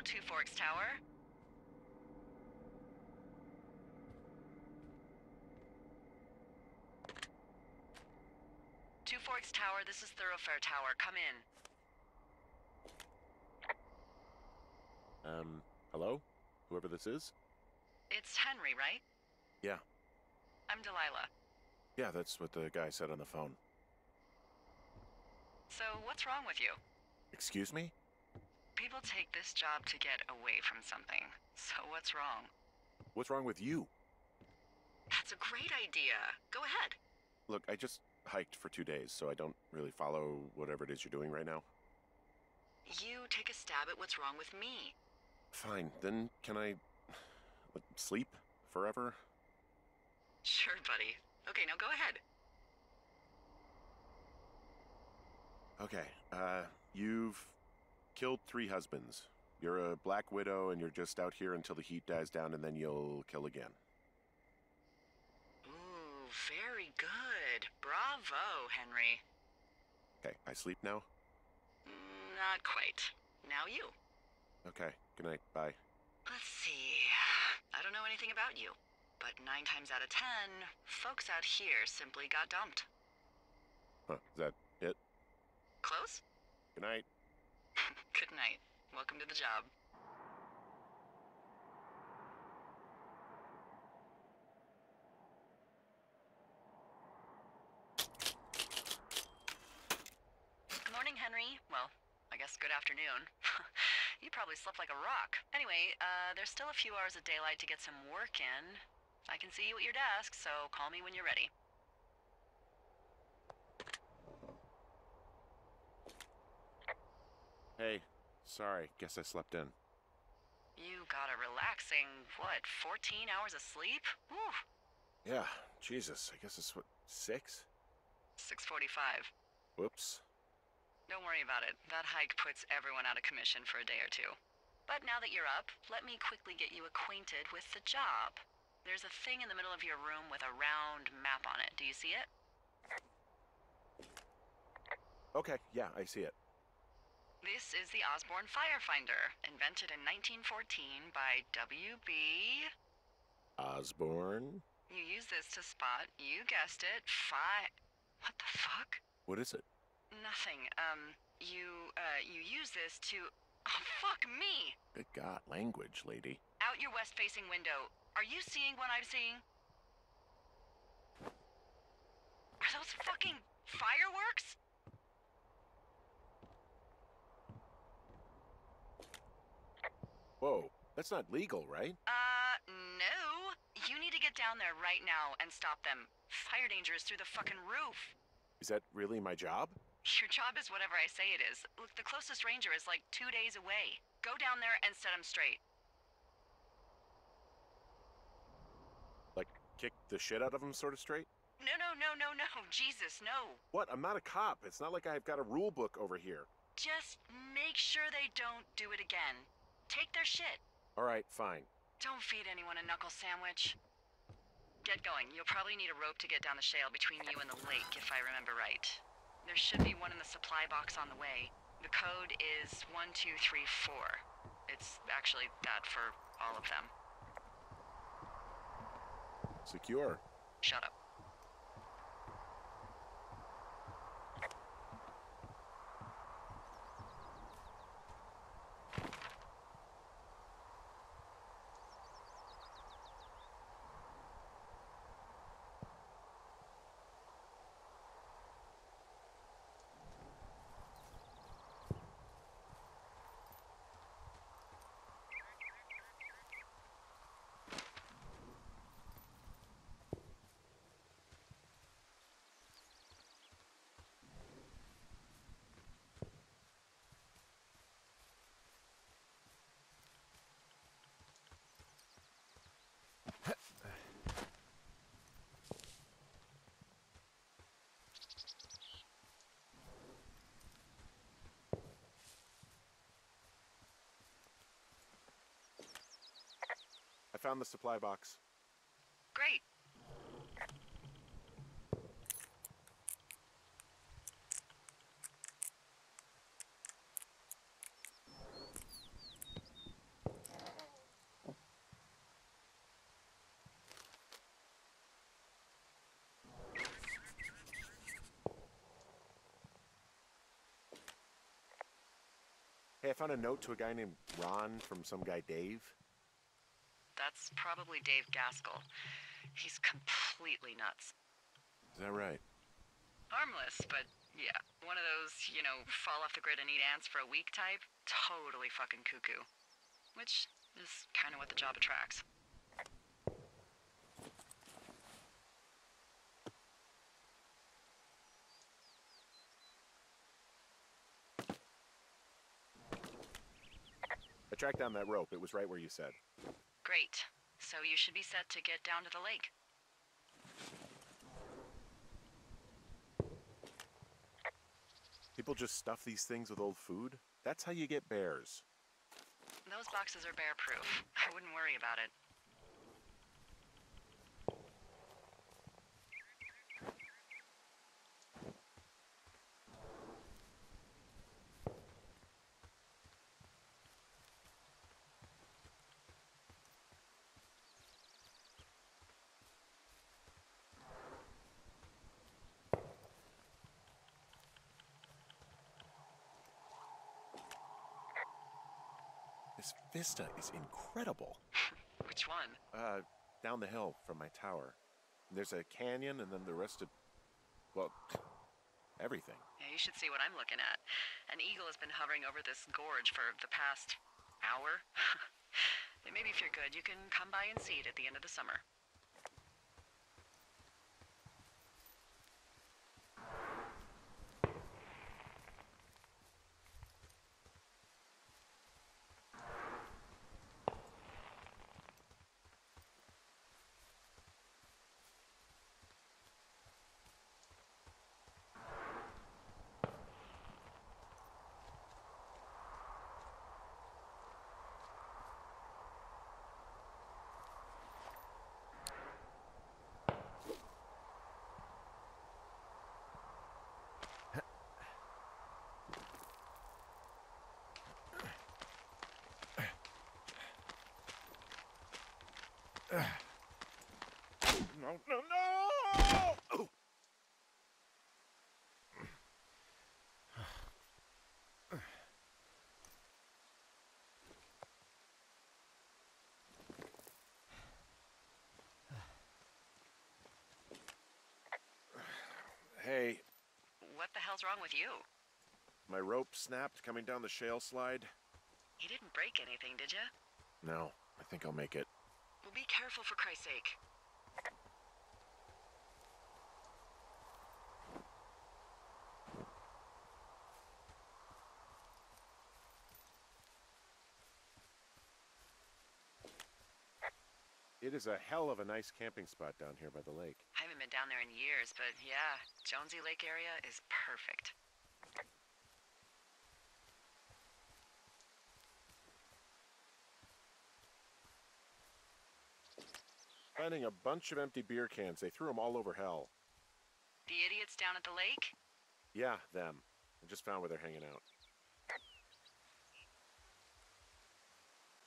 Two Forks Tower. Two Forks Tower, this is Thoroughfare Tower. Come in. Hello? Whoever this is? It's Henry, right? Yeah. I'm Delilah. Yeah, that's what the guy said on the phone. So, what's wrong with you? Excuse me? People take this job to get away from something. So what's wrong? What's wrong with you? That's a great idea. Go ahead. Look, I just hiked for 2 days, so I don't really follow whatever it is you're doing right now. You take a stab at what's wrong with me. Fine, then can I sleep forever? Sure, buddy. Okay, now go ahead. Okay, you've killed 3 husbands. You're a black widow and you're just out here until the heat dies down and then you'll kill again. Ooh, very good. Bravo, Henry. Okay, I sleep now? Not quite. Now you. Okay, good night, bye. Let's see. I don't know anything about you, but 9 times out of 10, folks out here simply got dumped. Huh, is that it? Close? Good night. Good night. Welcome to the job. Good morning, Henry. Well, I guess good afternoon. You probably slept like a rock. Anyway, there's still a few hours of daylight to get some work in. I can see you at your desk, so call me when you're ready. Hey, sorry, guess I slept in. You got a relaxing, what, 14 hours of sleep? Whew. Yeah, Jesus, I guess it's what, 6? 6:45. Whoops. Don't worry about it. That hike puts everyone out of commission for a day or two. But now that you're up, let me quickly get you acquainted with the job. There's a thing in the middle of your room with a round map on it. Do you see it? Okay, yeah, I see it. This is the Osborne Firefinder, invented in 1914 by W.B. Osborne? You use this to spot, you guessed it, What the fuck? What is it? Nothing. You use this to... Oh, fuck me! Good God, language, lady. Out your west-facing window. Are you seeing what I'm seeing? Are those fucking fireworks? Whoa, that's not legal, right? No. You need to get down there right now and stop them. Fire danger is through the fucking roof. Is that really my job? Your job is whatever I say it is. Look, the closest ranger is like 2 days away. Go down there and set him straight. Like, kick the shit out of him sort of straight? No. Jesus, no. What? I'm not a cop. It's not like I've got a rule book over here. Just make sure they don't do it again. Take their shit. All right, fine. Don't feed anyone a knuckle sandwich. Get going. You'll probably need a rope to get down the shale between you and the lake, if I remember right. There should be one in the supply box on the way. The code is 1234. It's actually that for all of them. Secure. Shut up. I found the supply box. Great. I found a note to a guy named Ron from some guy Dave. That's probably Dave Gaskell. He's completely nuts. Is that right? Harmless, but yeah. One of those, fall off the grid and eat ants for a week type. Totally fucking cuckoo. Which is kind of what the job attracts. I tracked down that rope. It was right where you said. Great. So you should be set to get down to the lake. People just stuff these things with old food? That's how you get bears. Those boxes are bear-proof. I wouldn't worry about it. This vista is incredible. Which one? Down the hill from my tower. There's a canyon and then the rest of... well, everything. Yeah, you should see what I'm looking at. An eagle has been hovering over this gorge for the past hour. Maybe if you're good, you can come by and see it at the end of the summer. No! Oh. Hey. What the hell's wrong with you? My rope snapped coming down the shale slide. You didn't break anything, did you? No, I think I'll make it. Well, be careful for Christ's sake. It is a hell of a nice camping spot down here by the lake. I haven't been down there in years, but yeah, Jonesy Lake area is perfect. Finding a bunch of empty beer cans. They threw them all over hell. The idiots down at the lake? Yeah, them. I just found where they're hanging out.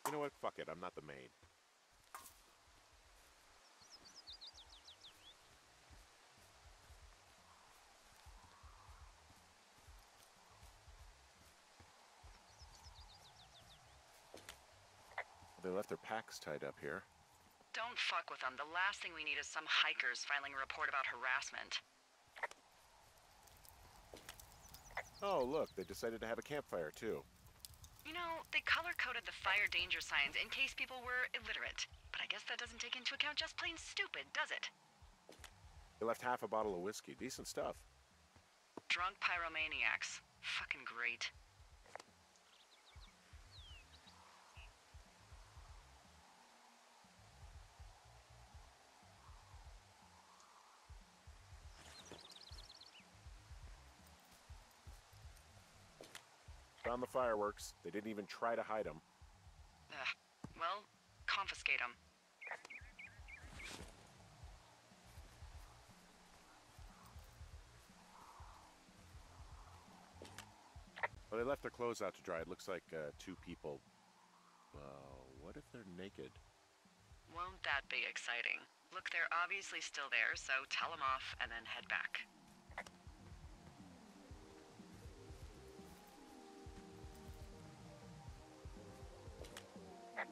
You know what? Fuck it. I'm not the maid. They left their packs tied up here. Don't fuck with them. The last thing we need is some hikers filing a report about harassment. Oh, look, they decided to have a campfire, too. You know, they color-coded the fire danger signs in case people were illiterate. But I guess that doesn't take into account just plain stupid, does it? They left half a bottle of whiskey. Decent stuff. Drunk pyromaniacs. Fucking great. Found the fireworks. They didn't even try to hide them. Well, confiscate them. Well, they left their clothes out to dry. It looks like two people. What if they're naked? Won't that be exciting? Look, they're obviously still there, so tell them off and then head back.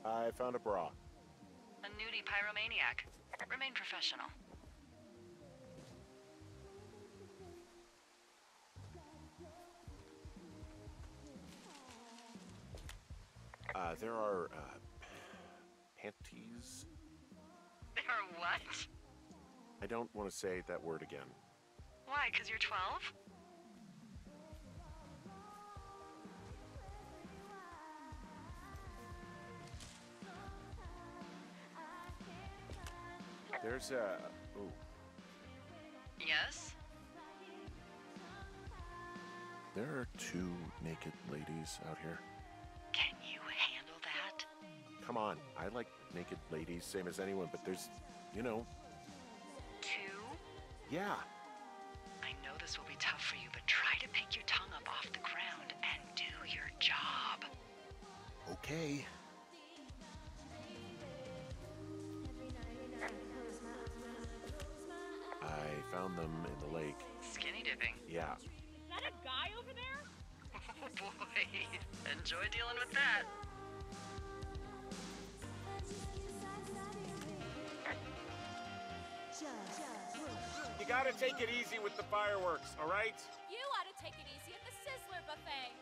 I found a bra. A nudie pyromaniac. Remain professional. There are, panties? There are what? I don't want to say that word again. Why, 'cause you're 12? There's a... Ooh. Yes? There are 2 naked ladies out here. Can you handle that? Come on, I like naked ladies, same as anyone, but there's, you know... 2? Yeah. I know this will be tough for you, but try to pick your tongue up off the ground and do your job. Okay. I found them in the lake. Skinny dipping. Yeah. Is that a guy over there? Oh boy. Enjoy dealing with that. You gotta take it easy with the fireworks, all right? You ought to take it easy at the Sizzler buffet.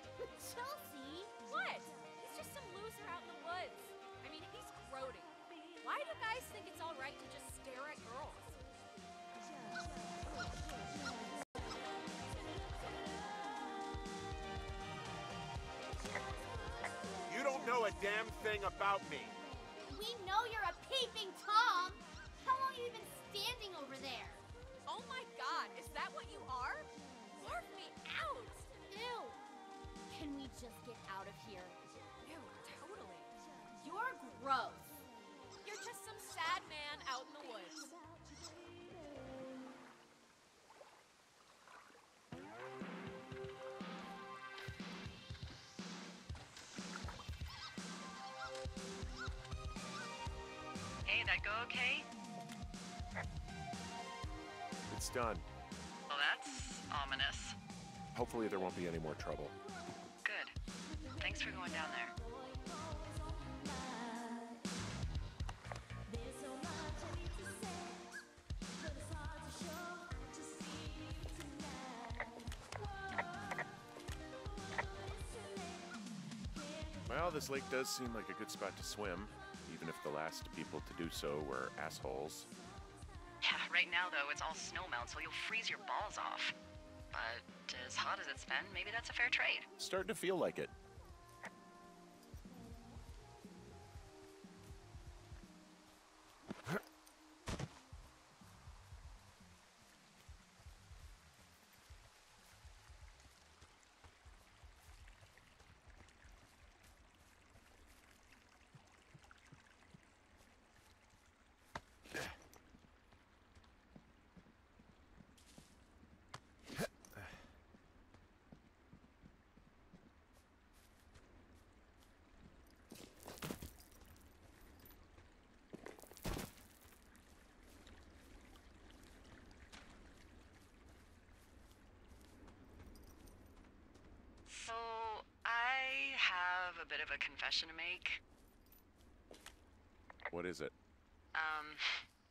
Chelsea? What? He's just some loser out in the woods. I mean, he's grody. Why do guys think it's all right to just stare at girls? You don't know a damn thing about me. We know you're a peeping Tom! How long have you been standing over there? Oh my god, is that what you are? Barf me out! Ew! Can we just get out of here? Ew, totally. You're gross! You're just some sad man out in the woods. Hey, that go okay? It's done. Well, that's ominous. Hopefully there won't be any more trouble. Good. Thanks for going down there. Well, this lake does seem like a good spot to swim, even if the last people to do so were assholes. Yeah, right now, though, it's all snowmelt, so you'll freeze your balls off. But as hot as it's been, maybe that's a fair trade. Starting to feel like it. So, I have a bit of a confession to make. What is it?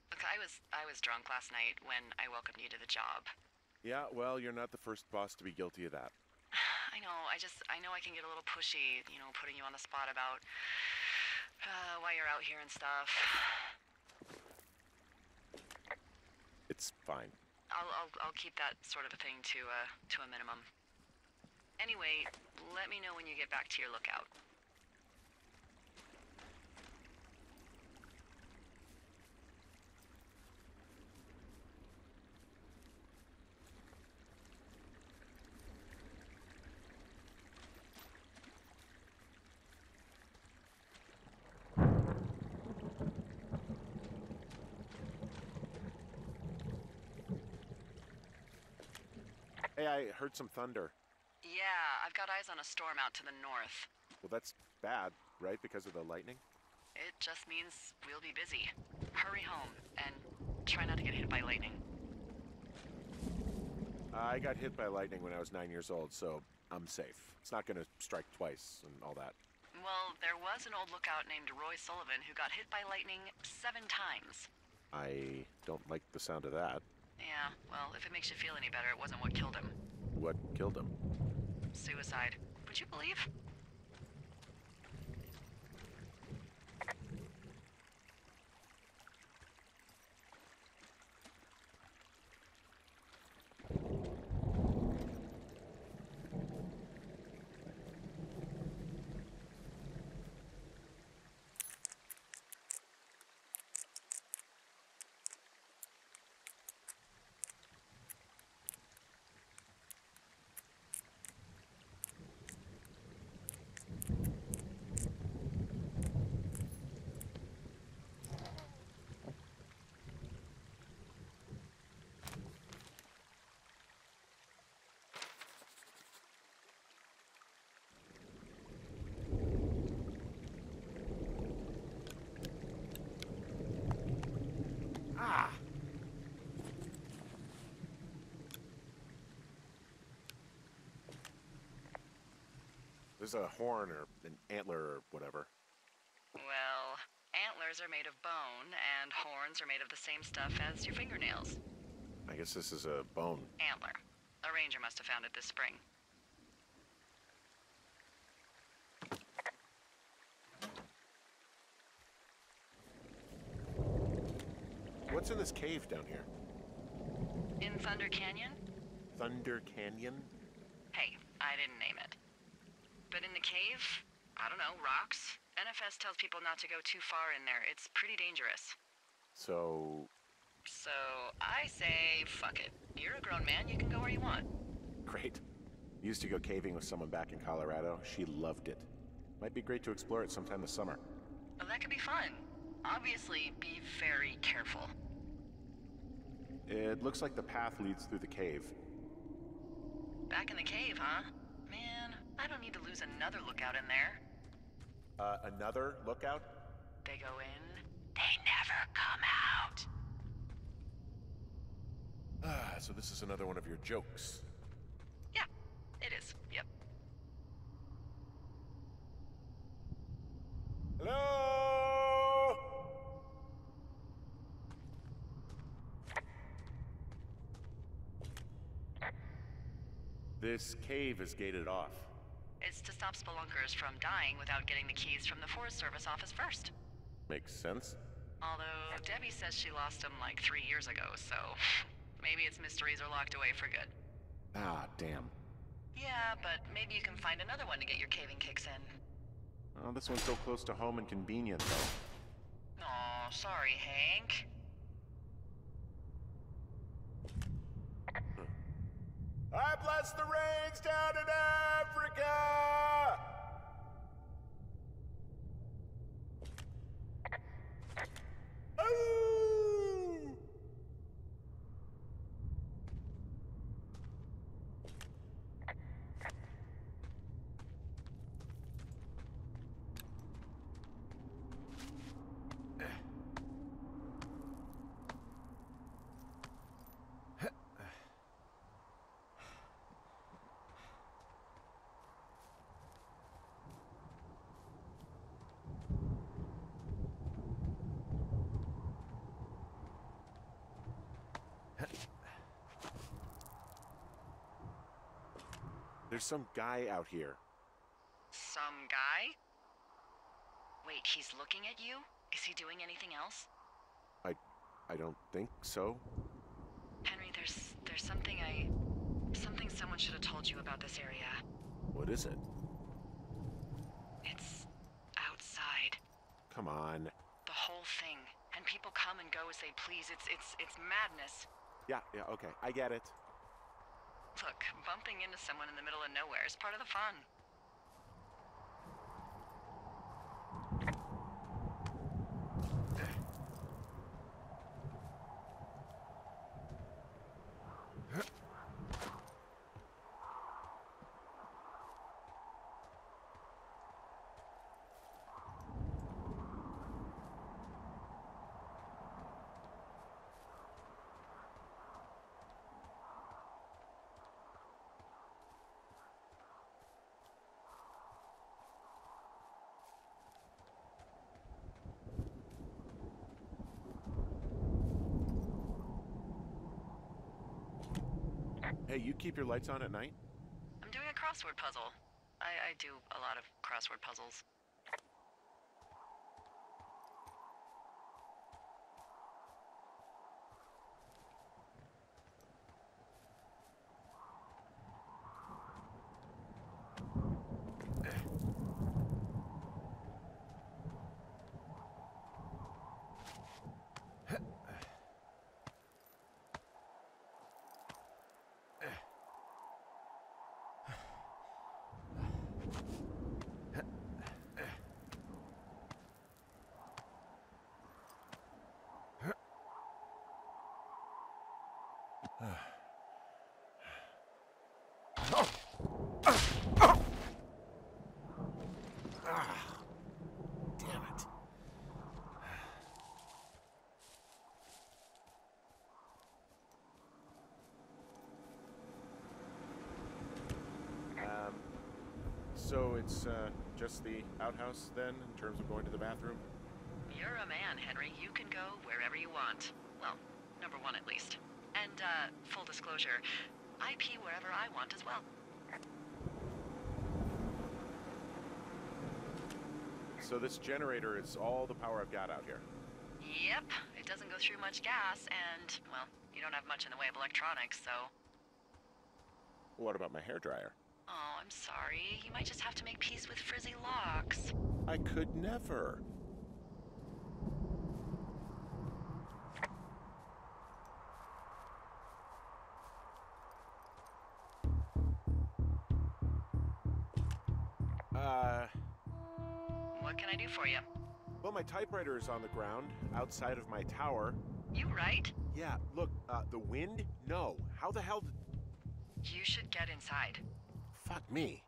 Look, I was drunk last night when I welcomed you to the job. Yeah, well, you're not the first boss to be guilty of that. I know, I know I can get a little pushy, you know, putting you on the spot about why you're out here and stuff. It's fine. I'll keep that sort of a thing to a minimum. Anyway, let me know when you get back to your lookout. Hey, I heard some thunder. Yeah, I've got eyes on a storm out to the north. Well, that's bad, right? Because of the lightning? It just means we'll be busy. Hurry home, and try not to get hit by lightning. I got hit by lightning when I was 9 years old, so I'm safe. It's not gonna strike twice and all that. Well, there was an old lookout named Roy Sullivan who got hit by lightning 7 times. I don't like the sound of that. Yeah, well, if it makes you feel any better, it wasn't what killed him. What killed him? Suicide. Would you believe? Ah! There's a horn or an antler or whatever. Well, antlers are made of bone, and horns are made of the same stuff as your fingernails. I guess this is a bone. Antler. A ranger must have found it this spring. What's in this cave down here? In Thunder Canyon? Thunder Canyon? Hey, I didn't name it. But in the cave, I don't know, rocks? NFS tells people not to go too far in there. It's pretty dangerous. So, So, I say, fuck it. You're a grown man, you can go where you want. great. Used to go caving with someone back in Colorado. She loved it. Might be great to explore it sometime this summer. Well, that could be fun. Obviously, be very careful. It looks like the path leads through the cave. Back in the cave, huh? Man, I don't need to lose another lookout in there. Another lookout? They go in, they never come out. Ah, so this is another one of your jokes. Yeah, it is. Yep. Hello? This cave is gated off. It's to stop spelunkers from dying without getting the keys from the Forest Service office first. Makes sense. Although, Debbie says she lost them like 3 years ago, so maybe its mysteries are locked away for good. Ah, damn. Yeah, but maybe you can find another one to get your caving kicks in. Oh, this one's so close to home and convenient, though. Aw, sorry, Hank. I bless the rains down in Africa! Ooh! There's some guy out here. Some guy? Wait, he's looking at you? Is he doing anything else? I don't think so. Henry, there's something someone should have told you about this area. What is it? It's outside. Come on. The whole thing. And people come and go as they please. It's madness. Yeah, okay, I get it. Look, bumping into someone in the middle of nowhere is part of the fun. Hey, you keep your lights on at night? I'm doing a crossword puzzle. I do a lot of crossword puzzles. Damn it. So it's just the outhouse then, in terms of going to the bathroom? You're a man, Henry. You can go wherever you want. Well, number one at least. And, full disclosure, I pee wherever I want as well. So this generator is all the power I've got out here? Yep. It doesn't go through much gas, and, well, you don't have much in the way of electronics, so... What about my hairdryer? Oh, I'm sorry. You might just have to make peace with frizzy locks. I could never. What can I do for you? Well, my typewriter is on the ground, outside of my tower. You right? Yeah, look, the wind? No. How the hell did... You should get inside. Fuck me.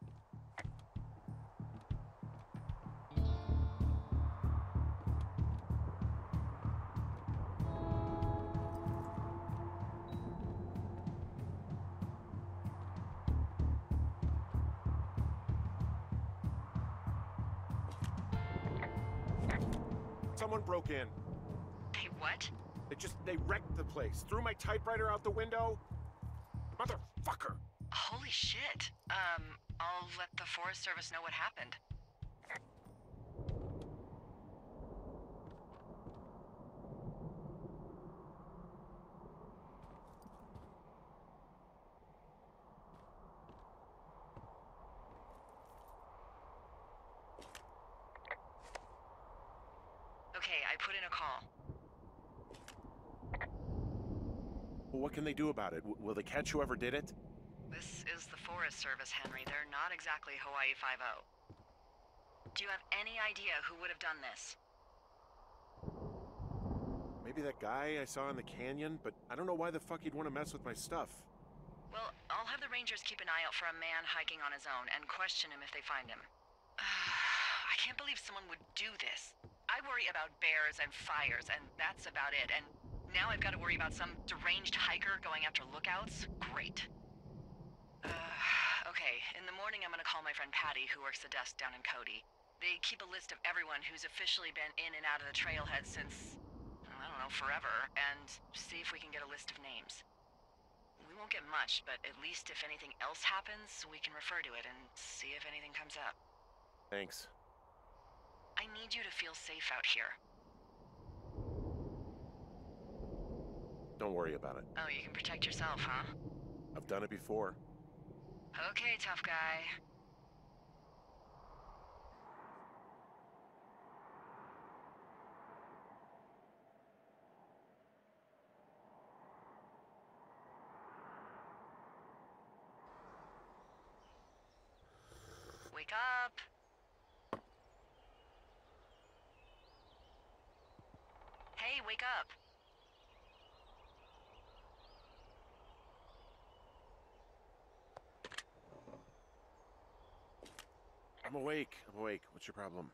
Someone broke in. They what? They wrecked the place. Threw my typewriter out the window. Motherfucker. Holy shit. I'll let the Forest Service know what happened. Okay, I put in a call. Well, what can they do about it? Will they catch whoever did it? This is the Forest Service, Henry. They're not exactly Hawaii Five-0. Do you have any idea who would have done this? Maybe that guy I saw in the canyon, but I don't know why the fuck he'd want to mess with my stuff. Well, I'll have the Rangers keep an eye out for a man hiking on his own and question him if they find him. I can't believe someone would do this. I worry about bears and fires, and that's about it. And now I've got to worry about some deranged hiker going after lookouts? Great. Okay, in the morning I'm gonna call my friend Patty, who works the desk down in Cody. They keep a list of everyone who's officially been in and out of the trailhead since, I don't know, forever, and see if we can get a list of names. We won't get much, but at least if anything else happens, we can refer to it and see if anything comes up. Thanks. I need you to feel safe out here. Don't worry about it. Oh, you can protect yourself, huh? I've done it before. Okay, tough guy. Wake up. Hey, wake up. I'm awake. What's your problem?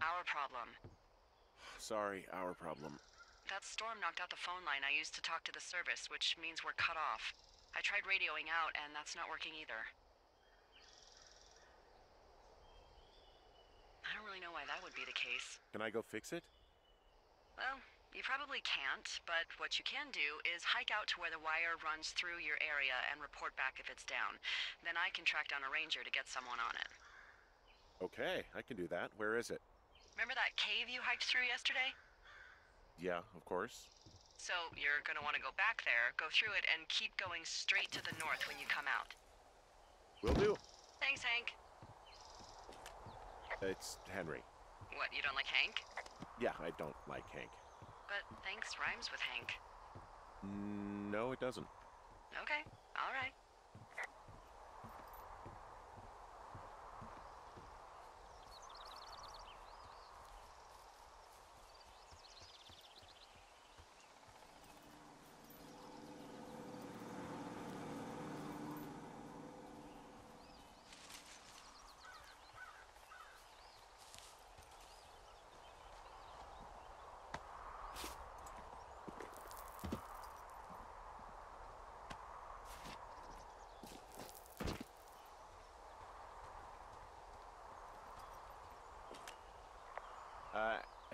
Our problem. Sorry, our problem. That storm knocked out the phone line I used to talk to the service, which means we're cut off. I tried radioing out, and that's not working either. I don't really know why that would be the case. Can I go fix it? Well, You probably can't, but what you can do is hike out to where the wire runs through your area and report back if it's down. Then I can track down a ranger to get someone on it. Okay, I can do that. Where is it? Remember that cave you hiked through yesterday? Yeah, of course. So you're gonna want to go back there, go through it, and keep going straight to the north when you come out. Will do. Thanks, Hank. It's Henry. What, you don't like Hank? Yeah, I don't like Hank. But thanks rhymes with Hank. No, it doesn't. Okay, all right.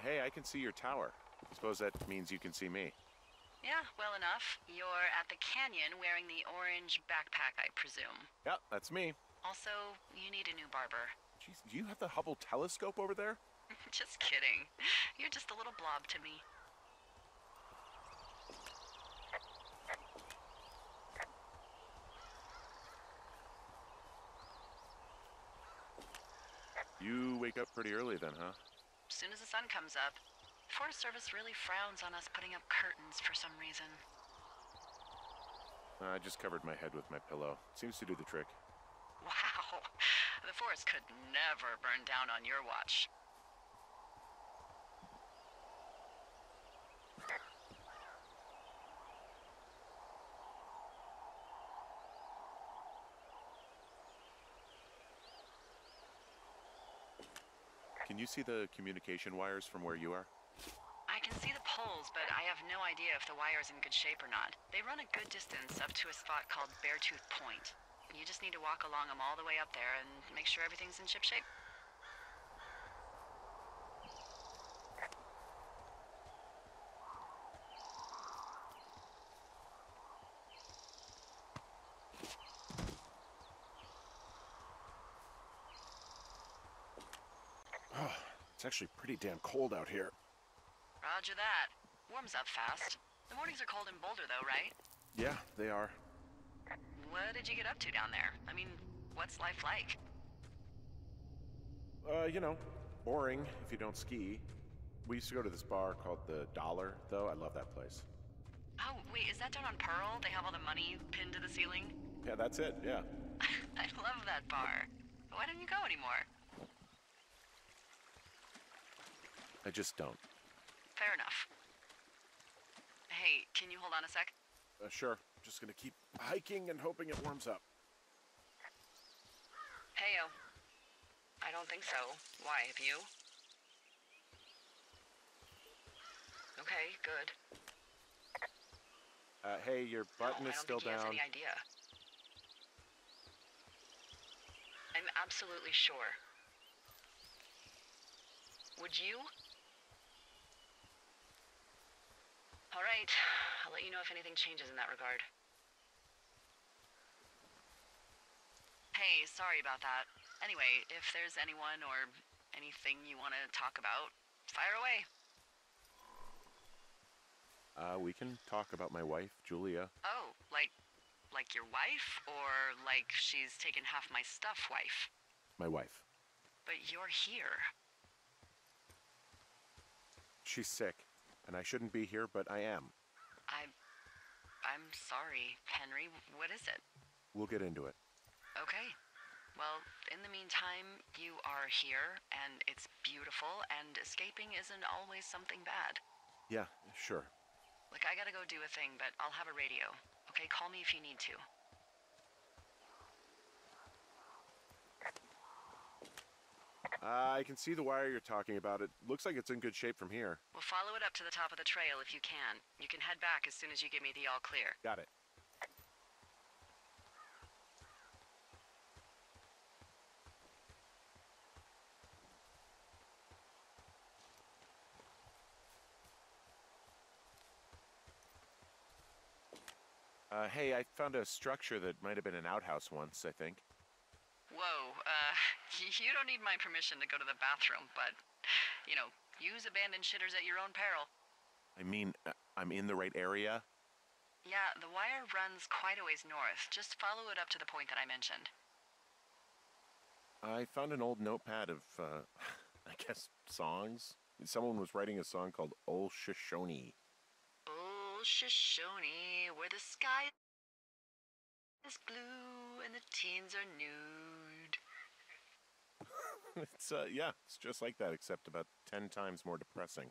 Hey, I can see your tower. Suppose that means you can see me. Yeah, well enough. You're at the canyon wearing the orange backpack, I presume. Yeah, that's me. Also, you need a new barber. Jeez, do you have the Hubble telescope over there? Just kidding. You're just a little blob to me. You wake up pretty early then, huh? As soon as the sun comes up. Forest Service really frowns on us putting up curtains for some reason. I just covered my head with my pillow. Seems to do the trick. Wow. The forest could never burn down on your watch. Can you see the communication wires from where you are? I can see the poles, but I have no idea if the wire's in good shape or not. They run a good distance up to a spot called Beartooth Point. You just need to walk along them all the way up there and make sure everything's in ship shape. Oh, it's actually pretty damn cold out here. Roger that. Warms up fast. The mornings are cold in Boulder, though, right? Yeah, they are. What did you get up to down there? I mean, what's life like? You know, boring if you don't ski. We used to go to this bar called the Dollar, though. I love that place. Oh, wait, is that down on Pearl? They have all the money pinned to the ceiling? Yeah, that's it, yeah. I love that bar. Why don't you go anymore? I just don't. Fair enough. Hey, can you hold on a sec? Sure. Just gonna keep hiking and hoping it warms up. Heyo. I don't think so. Why, have you? Okay, good. Hey, your button No, is still I don't think down. he has any idea. I'm absolutely sure. Would you? All right. I'll let you know if anything changes in that regard. Hey, sorry about that. Anyway, if there's anyone or anything you want to talk about, fire away. We can talk about my wife, Julia. Oh, like your wife? Or like she's taken half my stuff wife? My wife. But you're here. She's sick, and I shouldn't be here, but I am. I'm sorry, Henry. What is it? We'll get into it. Okay. Well, in the meantime, you are here, and it's beautiful, and escaping isn't always something bad. Yeah, sure. Look, I gotta go do a thing, but I'll have a radio. Okay, call me if you need to. I can see the wire you're talking about. It looks like it's in good shape from here. We'll follow it up to the top of the trail if you can. You can head back as soon as you give me the all clear. Got it. Hey, I found a structure that might have been an outhouse once, I think. Whoa, you don't need my permission to go to the bathroom, but, use abandoned shitters at your own peril. I mean, I'm in the right area? Yeah, the wire runs quite a ways north. Just follow it up to the point that I mentioned. I found an old notepad of, I guess, songs. Someone was writing a song called Ol Shoshone. Ol Shoshone, where the sky is blue and the teens are nude. It's just like that, except about 10 times more depressing.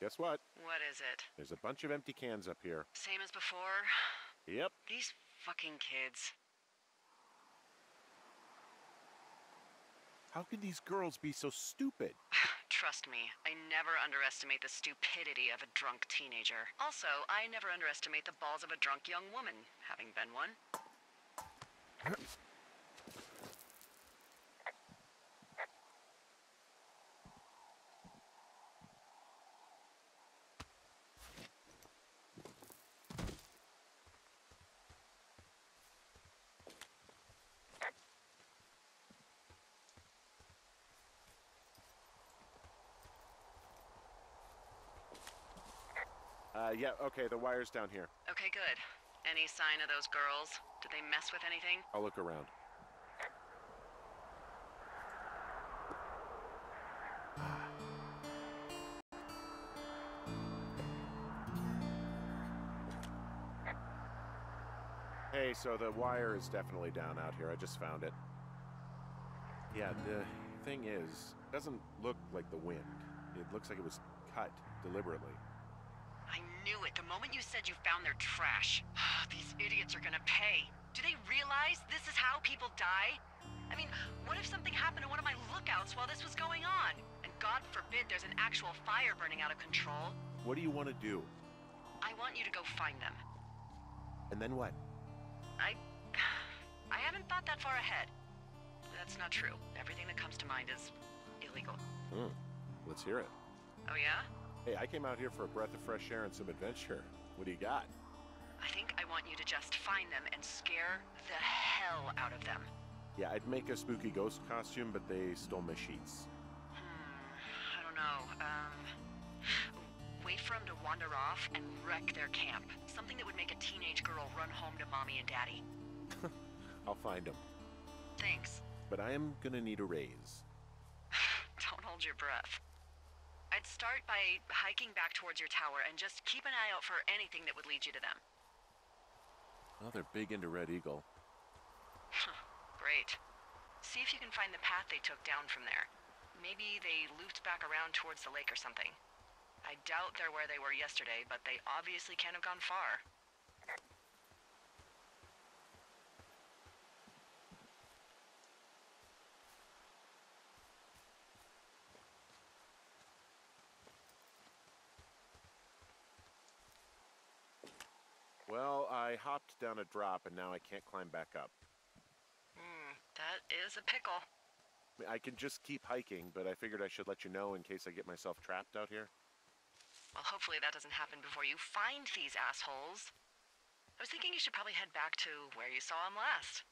Guess what? What is it? There's a bunch of empty cans up here. Same as before? Yep. These fucking kids. How can these girls be so stupid? Trust me, I never underestimate the stupidity of a drunk teenager. Also, I never underestimate the balls of a drunk young woman, having been one. Yeah, okay, the wire's down here. Okay, good. Any sign of those girls? Did they mess with anything? I'll look around. Hey, so the wire is definitely down out here. I just found it. Yeah, the thing is, it doesn't look like the wind. It looks like it was cut deliberately. I knew it the moment you said you found their trash. These idiots are gonna pay. Do they realize this is how people die? I mean, what if something happened to one of my lookouts while this was going on? And God forbid there's an actual fire burning out of control. What do you want to do? I want you to go find them. And then what? I haven't thought that far ahead. That's not true. Everything that comes to mind is illegal. Let's hear it. Oh yeah? Hey, I came out here for a breath of fresh air and some adventure. What do you got? I think I want you to just find them and scare the hell out of them. Yeah, I'd make a spooky ghost costume, but they stole my sheets. I don't know. Wait for them to wander off and wreck their camp. Something that would make a teenage girl run home to mommy and daddy. I'll find them. Thanks. But I am gonna need a raise. Don't hold your breath. I'd start by hiking back towards your tower and just keep an eye out for anything that would lead you to them. Well, they're big into Red Eagle. Great. See if you can find the path they took down from there. Maybe they looped back around towards the lake or something. I doubt they're where they were yesterday, but they obviously can't have gone far. Well, I hopped down a drop and now I can't climb back up. That is a pickle. I can just keep hiking, but I figured I should let you know in case I get myself trapped out here. Well, hopefully that doesn't happen before you find these assholes. I was thinking you should probably head back to where you saw them last.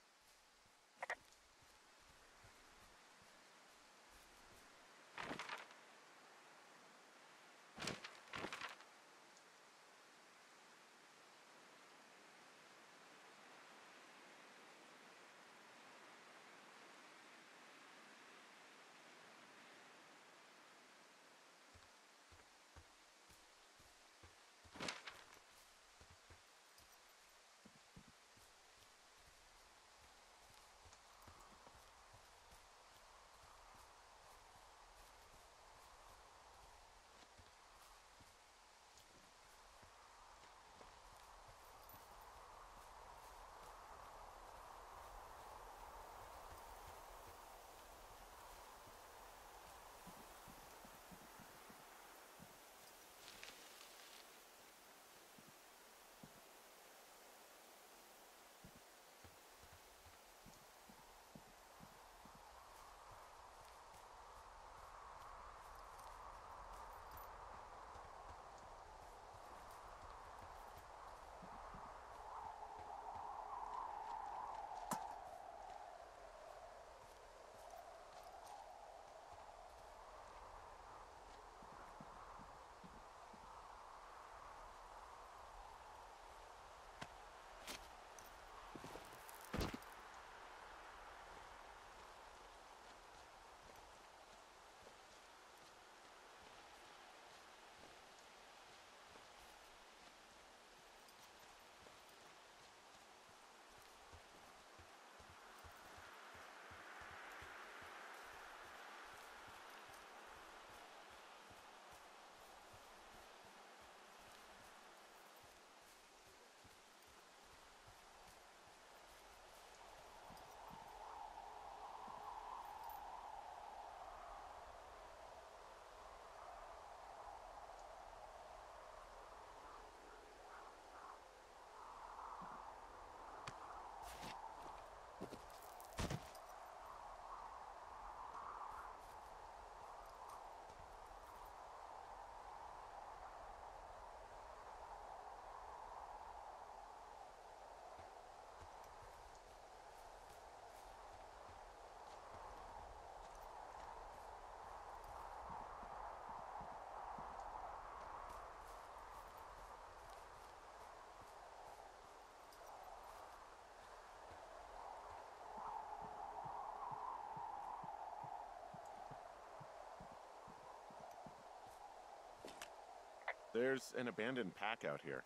There's an abandoned pack out here.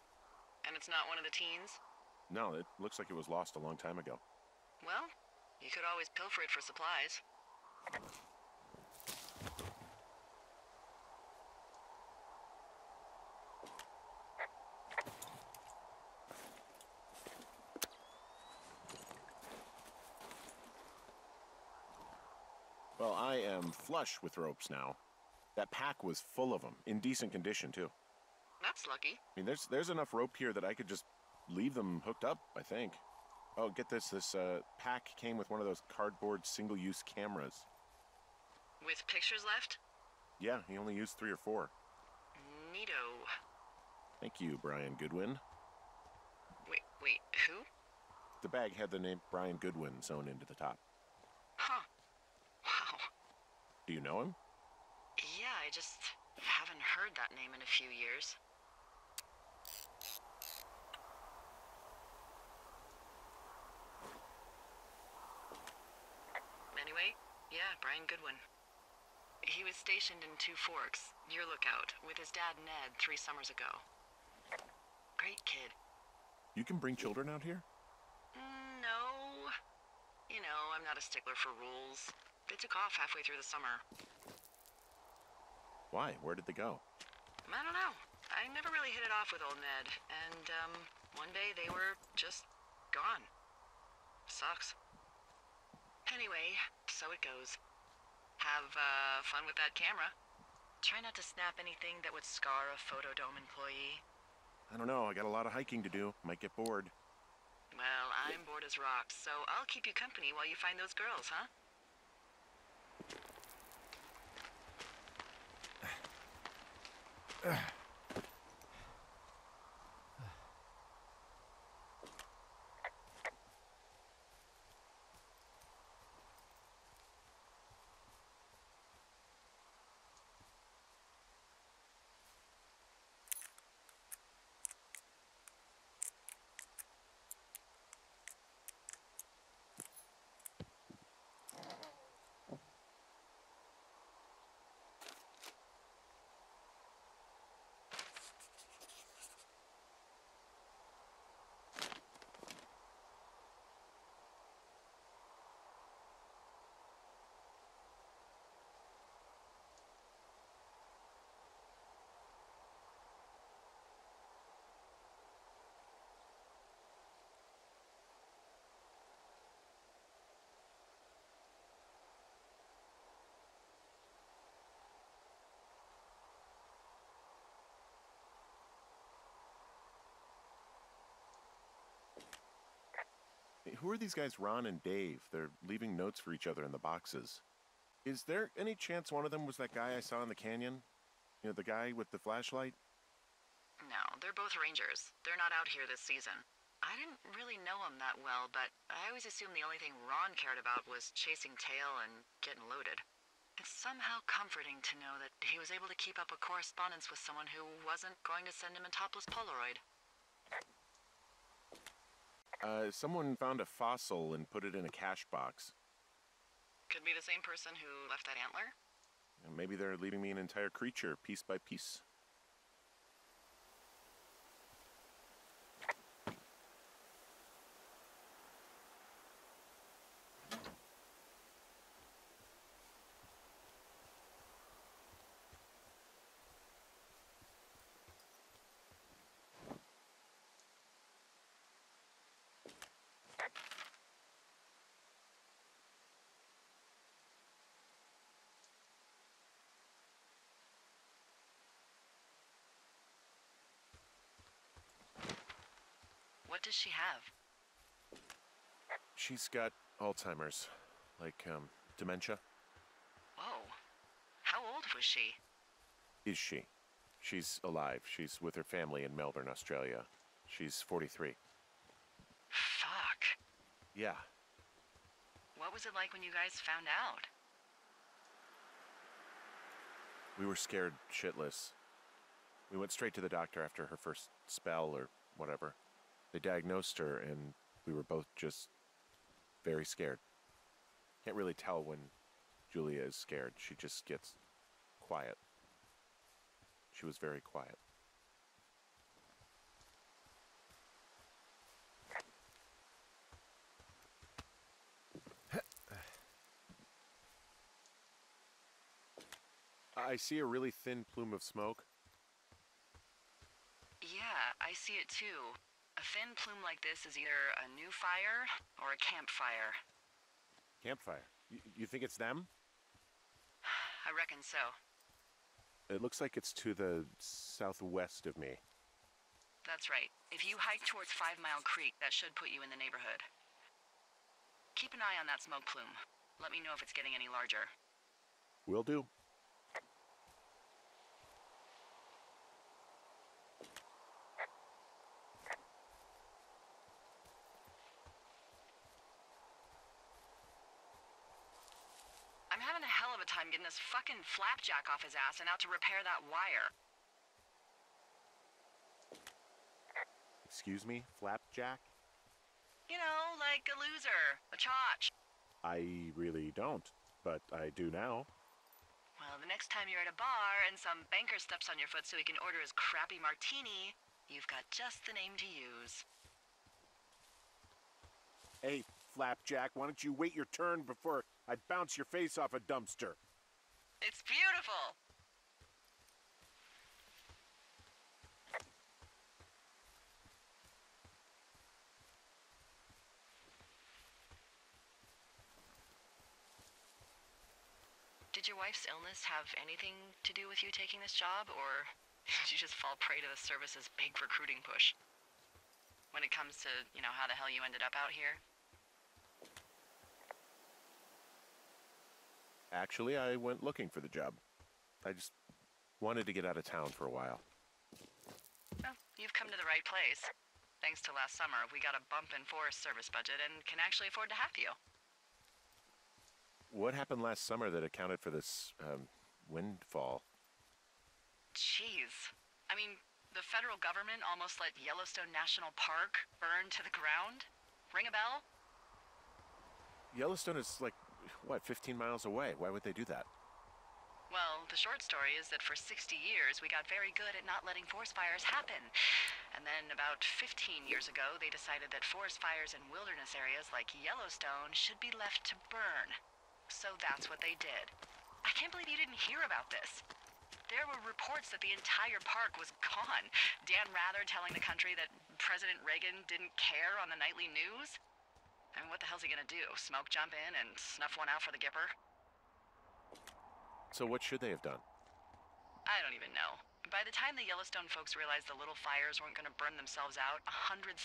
And it's not one of the teens? No, it looks like it was lost a long time ago. Well, you could always pilfer it for supplies. Well, I am flush with ropes now. That pack was full of them, in decent condition, too. That's lucky. I mean, there's enough rope here that I could just leave them hooked up, I think. Oh, get this. This pack came with one of those cardboard single-use cameras. With pictures left? Yeah, he only used 3 or 4. Neato. Thank you, Brian Goodwin. Wait, who? The bag had the name Brian Goodwin sewn into the top. Huh. Wow. Do you know him? Yeah, I just haven't heard that name in a few years. Anyway, yeah, Brian Goodwin. He was stationed in Two Forks, your lookout, with his dad Ned 3 summers ago. Great kid. You can bring children out here? No. You know, I'm not a stickler for rules. They took off halfway through the summer. Why? Where did they go? I don't know. I never really hit it off with old Ned, and, one day they were just gone. Sucks. Anyway, so it goes. Have, fun with that camera. Try not to snap anything that would scar a Photodome employee. I don't know. I got a lot of hiking to do. Might get bored. Well, I'm bored as rocks, so I'll keep you company while you find those girls, huh? who are these guys, Ron and Dave? They're leaving notes for each other in the boxes. Is there any chance one of them was that guy I saw in the canyon? You know, the guy with the flashlight? No, they're both rangers. They're not out here this season. I didn't really know him that well, but I always assumed the only thing Ron cared about was chasing tail and getting loaded. It's somehow comforting to know that he was able to keep up a correspondence with someone who wasn't going to send him a topless Polaroid. Someone found a fossil and put it in a cash box. Could be the same person who left that antler? And maybe they're leaving me an entire creature, piece by piece. What does she have? She's got Alzheimer's, like, dementia. Whoa. How old was she? Is she? She's alive. She's with her family in Melbourne, Australia. She's 43. Fuck. Yeah. What was it like when you guys found out? We were scared shitless. We went straight to the doctor after her first spell or whatever. They diagnosed her, and we were both just very scared. Can't really tell when Julia is scared. She just gets quiet. She was very quiet. I see a really thin plume of smoke. Yeah, I see it too. A thin plume like this is either a new fire or a campfire. Campfire? You think it's them? I reckon so. It looks like it's to the southwest of me. That's right. If you hike towards 5 Mile Creek, that should put you in the neighborhood. Keep an eye on that smoke plume. Let me know if it's getting any larger. Will do. I'm having a hell of a time getting this fucking flapjack off his ass and out to repair that wire. Excuse me? Flapjack? You know, like a loser, a chotch. I really don't, but I do now. Well, the next time you're at a bar and some banker steps on your foot so he can order his crappy martini, you've got just the name to use. Hey, Flapjack, why don't you wait your turn before I bounce your face off a dumpster? It's beautiful! Did your wife's illness have anything to do with you taking this job, or did you just fall prey to the service's big recruiting push? When it comes to, how the hell you ended up out here? Actually, I went looking for the job. I just wanted to get out of town for a while. Well, you've come to the right place. Thanks to last summer, we got a bump in Forest Service budget and can actually afford to have you. What happened last summer that accounted for this, windfall? Jeez. I mean, the federal government almost let Yellowstone National Park burn to the ground? Ring a bell? Yellowstone is like, what, 15 miles away? Why would they do that? Well, the short story is that for 60 years, we got very good at not letting forest fires happen. And then about 15 years ago, they decided that forest fires in wilderness areas like Yellowstone should be left to burn. So that's what they did. I can't believe you didn't hear about this. There were reports that the entire park was gone. Dan Rather telling the country that President Reagan didn't care on the nightly news. I mean, what the hell's he gonna do? Smoke jump in and snuff one out for the Gipper? So what should they have done? I don't even know. By the time the Yellowstone folks realized the little fires weren't gonna burn themselves out, 100,000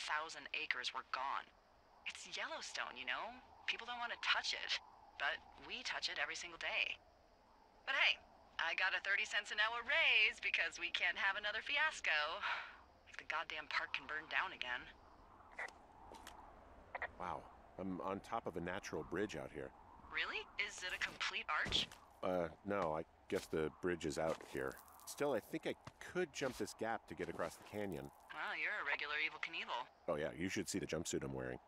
acres were gone. It's Yellowstone, you know? People don't want to touch it, but we touch it every single day. But hey, I got a 30 cents an hour raise because we can't have another fiasco. Like the goddamn park can burn down again. Wow, I'm on top of a natural bridge out here. Really? Is it a complete arch? No, I guess the bridge is out here. Still, I think I could jump this gap to get across the canyon. Well, you're a regular Evel Knievel. Oh yeah, you should see the jumpsuit I'm wearing.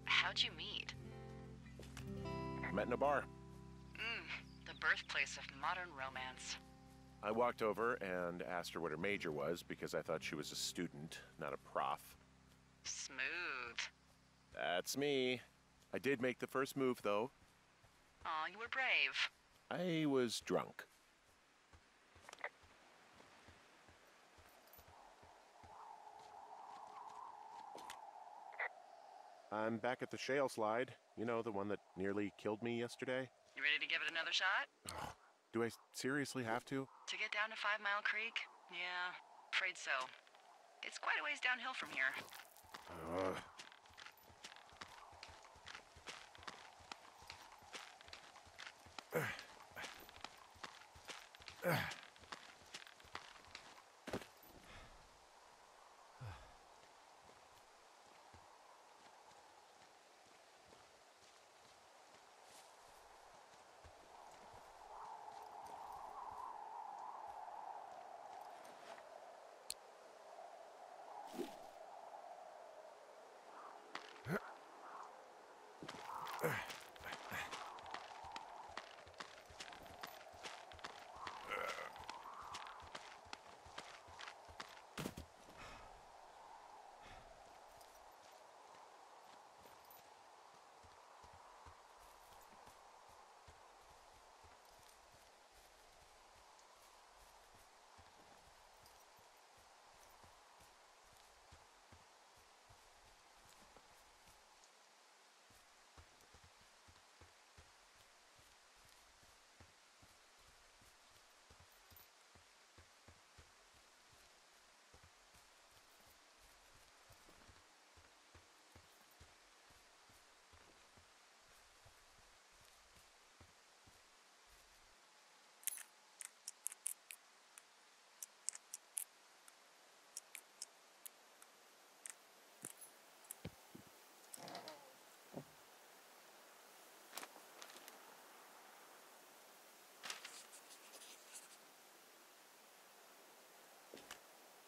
How'd you meet? Met in a bar. The birthplace of modern romance. I walked over and asked her what her major was because I thought she was a student, not a prof. Smooth. That's me. I did make the first move, though. Aw, you were brave. I was drunk. I'm back at the shale slide. You know, the one that nearly killed me yesterday. You ready to give it another shot? Do I seriously have to? To get down to 5 Mile Creek? Yeah, afraid so. It's quite a ways downhill from here.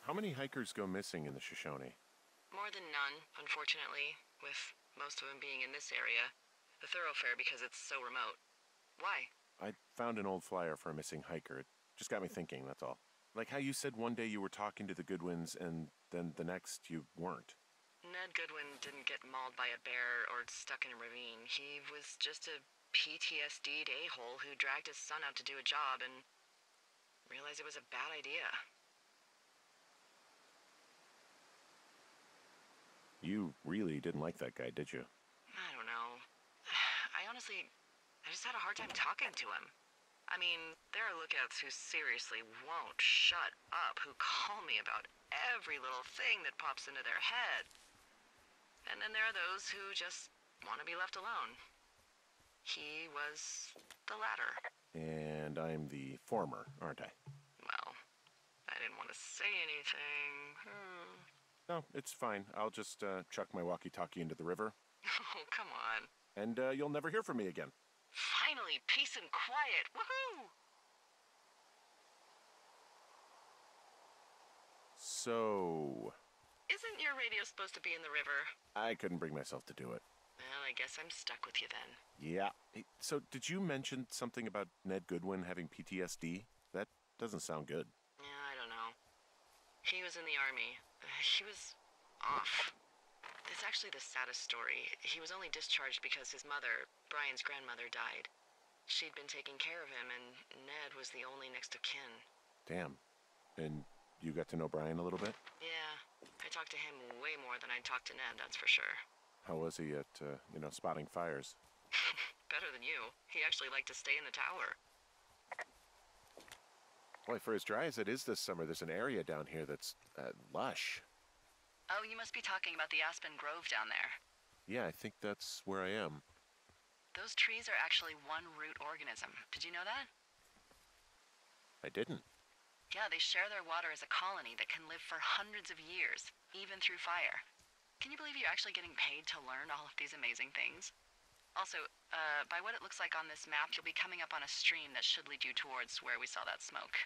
How many hikers go missing in the Shoshone? More than none, unfortunately, with most of them being in this area. The thoroughfare because it's so remote. Why? I found an old flyer for a missing hiker. It just got me thinking, that's all. Like how you said one day you were talking to the Goodwins and then the next you weren't. Ned Goodwin didn't get mauled by a bear or stuck in a ravine. He was just a PTSD'd a-hole who dragged his son out to do a job and realized it was a bad idea. You really didn't like that guy, did you? I don't know. I just had a hard time talking to him. I mean, there are lookouts who seriously won't shut up, who call me about every little thing that pops into their head. And then there are those who just want to be left alone. He was the latter. And I'm the former, aren't I? Well, I didn't want to say anything. No, it's fine. I'll just chuck my walkie-talkie into the river. Oh, come on. And you'll never hear from me again. Finally, peace and quiet. Woohoo! So... Isn't your radio supposed to be in the river? I couldn't bring myself to do it. Well, I guess I'm stuck with you then. Yeah. Hey, so did you mention something about Ned Goodwin having PTSD? That doesn't sound good. Yeah, I don't know. He was in the army. He was off. It's actually the saddest story. He was only discharged because his mother, Brian's grandmother, died. She'd been taking care of him, and Ned was the only next of kin. Damn. And you got to know Brian a little bit? Yeah, I talked to him way more than I'd talked to Ned, that's for sure. How was he at, spotting fires? Better than you. He actually liked to stay in the tower. Boy, for as dry as it is this summer, there's an area down here that's lush. Oh, you must be talking about the Aspen Grove down there. Yeah, I think that's where I am. Those trees are actually one root organism. Did you know that? I didn't. Yeah, they share their water as a colony that can live for hundreds of years, even through fire. Can you believe you're actually getting paid to learn all of these amazing things? Also, by what it looks like on this map, you'll be coming up on a stream that should lead you towards where we saw that smoke.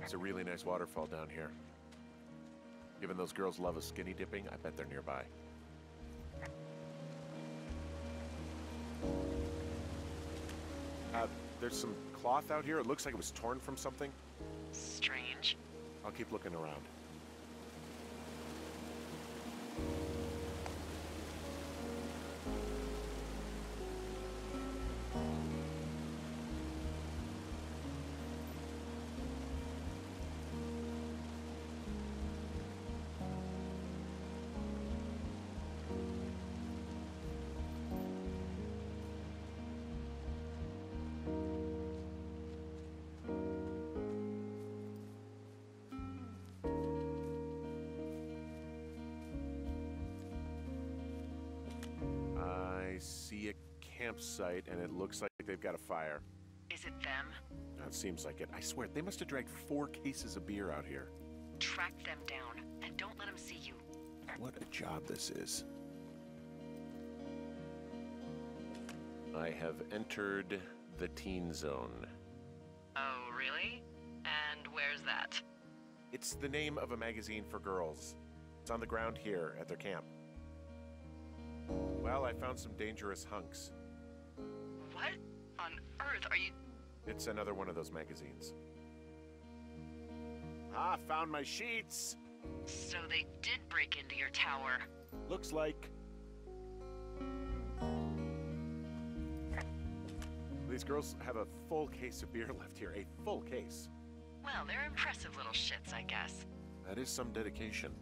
It's a really nice waterfall down here. Given those girls love a skinny dipping, I bet they're nearby. There's some cloth out here. It looks like it was torn from something. Strange. I'll keep looking around. I see a campsite, and it looks like they've got a fire. Is it them? It seems like it. I swear, they must have dragged 4 cases of beer out here. Track them down, and don't let them see you. What a job this is. I have entered the teen zone. Oh, really? And where's that? It's the name of a magazine for girls. It's on the ground here at their camp. Well, I found some dangerous hunks. What on earth are you... It's another one of those magazines. Ah, found my sheets! So they did break into your tower. Looks like... These girls have a full case of beer left here. A full case. Well, they're impressive little shits, I guess. That is some dedication.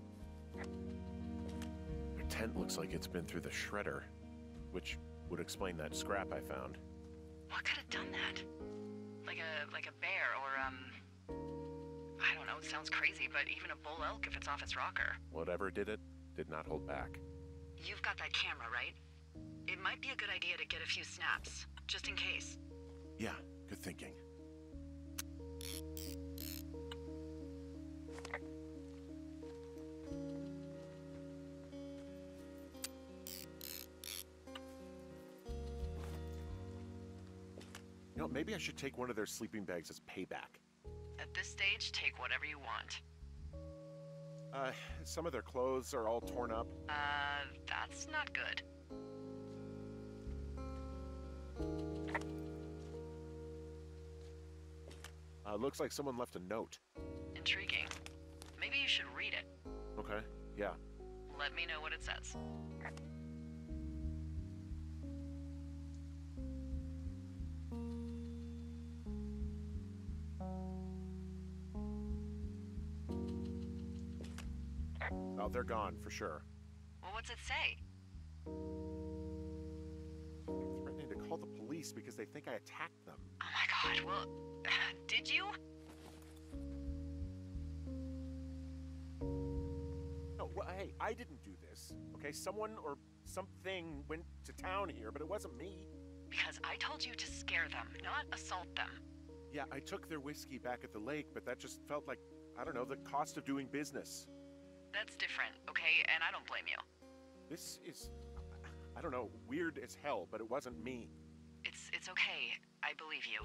Their tent looks like it's been through the shredder, which would explain that scrap I found. What could have done that? Like a bear or, I don't know, it sounds crazy, but even a bull elk if it's off its rocker. Whatever did it, did not hold back. You've got that camera, right? It might be a good idea to get a few snaps, just in case. Yeah, good thinking. You know, maybe I should take one of their sleeping bags as payback. At this stage, take whatever you want. Some of their clothes are all torn up. That's not good. Looks like someone left a note. Intriguing. Maybe you should read it. Okay, yeah. Let me know what it says. Oh, they're gone, for sure. Well, what's it say? They're threatening to call the police because they think I attacked them. Oh my god, well, did you? No, well, hey, I didn't do this, okay? Someone or something went to town here, but it wasn't me. Because I told you to scare them, not assault them. Yeah, I took their whiskey back at the lake, but that just felt like, I don't know, the cost of doing business. That's different, okay? And I don't blame you. This is, I don't know, weird as hell, but it wasn't me. It's okay. I believe you.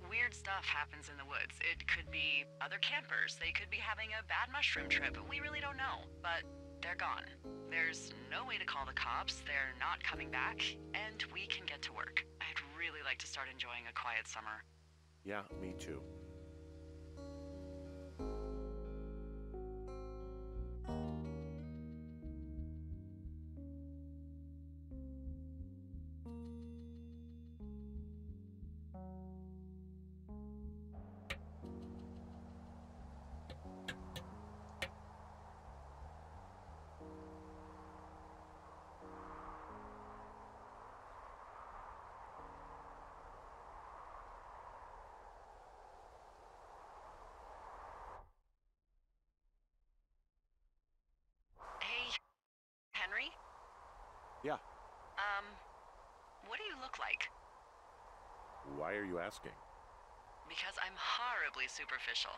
Weird stuff happens in the woods. It could be other campers. They could be having a bad mushroom trip. We really don't know. But they're gone. There's no way to call the cops. They're not coming back. And we can get to work. I'd really like to start enjoying a quiet summer. Yeah, me too. Hey, Henry? Yeah. What do you look like? Why are you asking? Because I'm horribly superficial.